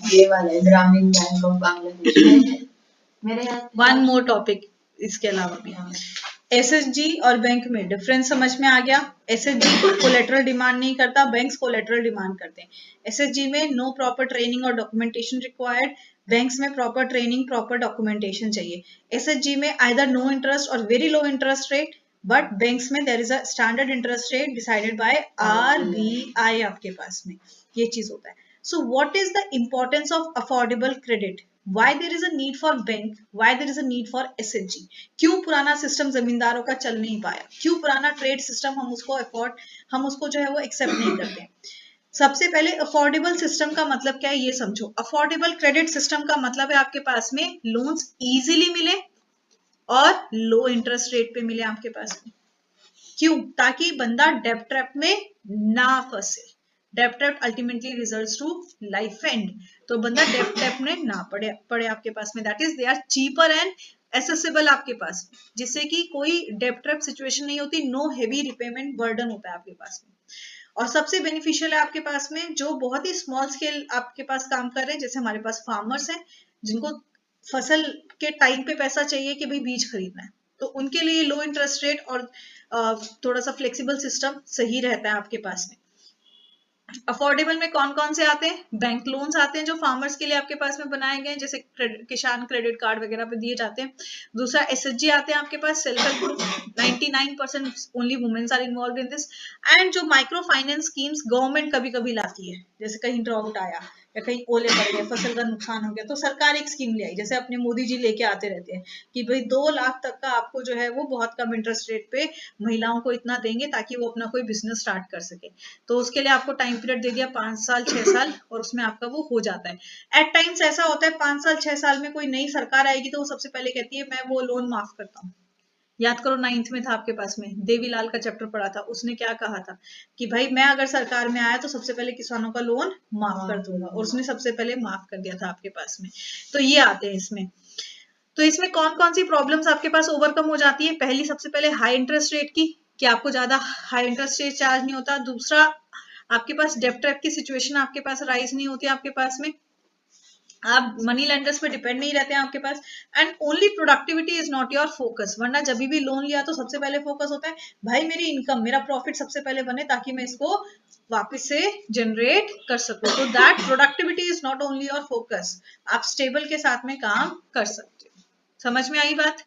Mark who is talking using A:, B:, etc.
A: ये वाला है ग्रामीण बैंक ऑफ बांग्लादेश। मेरे यहाँ
B: वन मोर टॉपिक इसके अलावा भी, एसएचजी और बैंक में डिफरेंस समझ में आ गया। एसएचजी कोलेटरल डिमांड नहीं करता, बैंक्स कोलेटरल डिमांड करते हैं। एसएचजी में नो प्रॉपर ट्रेनिंग और डॉक्यूमेंटेशन रिक्वायर्ड, बैंक्स में प्रॉपर ट्रेनिंग प्रॉपर डॉक्यूमेंटेशन चाहिए। एसएचजी में आइदर नो इंटरेस्ट और very low interest rate, but banks में there is a standard interest rate decided by RBI आपके पास में, ये चीज होता है। So what is the importance of affordable credit, why there is a need for bank, why there is a need for SHG, क्यों पुराना system जमींदारों का चल नहीं पाया, क्यों पुराना ट्रेड सिस्टम हम उसको जो है वो एक्सेप्ट नहीं करते हैं। सबसे पहले अफोर्डेबल सिस्टम का मतलब क्या है ये समझो। अफोर्डेबल क्रेडिट सिस्टम का मतलब है आपके पास में लोन्स इजीली मिले और लो इंटरेस्ट रेट पे मिले आपके पास में। क्यों? ताकि बंदा डेब्ट ट्रैप में ना फंसे। डेब्ट trap ultimately results to life end, तो बंदा डेब्ट ट्रैप में ना पड़े आपके पास में। That is they are cheaper and accessible आपके पास, जिससे कि कोई डेब्ट ट्रैप सिचुएशन नहीं होती, नो हेवी रिपेमेंट बर्डन होता है आपके पास में। और सबसे बेनिफिशियल है आपके पास में जो बहुत ही स्मॉल स्केल आपके पास काम कर रहे हैं, जैसे हमारे पास फार्मर्स हैं जिनको फसल के टाइम पे पैसा चाहिए कि भाई बीज खरीदना है, तो उनके लिए लो इंटरेस्ट रेट और थोड़ा सा फ्लेक्सिबल सिस्टम सही रहता है आपके पास में। अफोर्डेबल में कौन कौन से आते हैं? बैंक लोन्स आते हैं जो फार्मर्स के लिए आपके पास में बनाए गए हैं, जैसे किसान क्रेडिट कार्ड वगैरह पे दिए जाते हैं। दूसरा एसएचजी आते हैं आपके पास, self help group, 99% only womens are involve in this. And जो माइक्रो फाइनेंस स्कीम्स गवर्नमेंट कभी कभी लाती है, जैसे कहीं ड्रॉट आया या कहीं ओले पड़ गए, फसल का नुकसान हो गया, तो सरकार एक स्कीम ले आई, जैसे अपने मोदी जी लेके आते रहते हैं कि भाई 2 लाख तक का आपको जो है वो बहुत कम इंटरेस्ट रेट पे महिलाओं को इतना देंगे ताकि वो अपना कोई बिजनेस स्टार्ट कर सके। तो उसके लिए आपको टाइम पीरियड दे दिया 5 साल 6 साल, और उसमें आपका वो हो जाता है। एट टाइम्स ऐसा होता है 5 साल 6 साल में कोई नई सरकार आएगी तो वो सबसे पहले कहती है मैं वो लोन माफ करता हूँ। याद करो 9th में था आपके पास में, देवीलाल का चैप्टर पढ़ा था, उसने क्या कहा था कि भाई मैं अगर सरकार में आया तो सबसे पहले किसानों का लोन माफ कर दूंगा, और उसने सबसे पहले माफ कर दिया था आपके पास में। तो ये आते हैं इसमें। तो इसमें कौन कौन सी प्रॉब्लम्स आपके पास ओवरकम हो जाती है? पहली सबसे पहले हाई इंटरेस्ट रेट की, कि आपको ज्यादा हाई इंटरेस्ट रेट चार्ज नहीं होता। दूसरा आपके पास डेब्ट ट्रैप की सिचुएशन आपके पास राइज नहीं होती आपके पास में, आप मनी लेंडर्स पे डिपेंड नहीं रहते हैं आपके पास। And only productivity is not your focus, वरना जब भी लोन लिया तो सबसे पहले फोकस होता है भाई मेरी इनकम, मेरा प्रॉफिट सबसे पहले बने ताकि मैं इसको वापस से जनरेट कर सकूं। तो that productivity is not only your focus, आप स्टेबल के साथ में काम कर सकते हो। समझ में आई बात?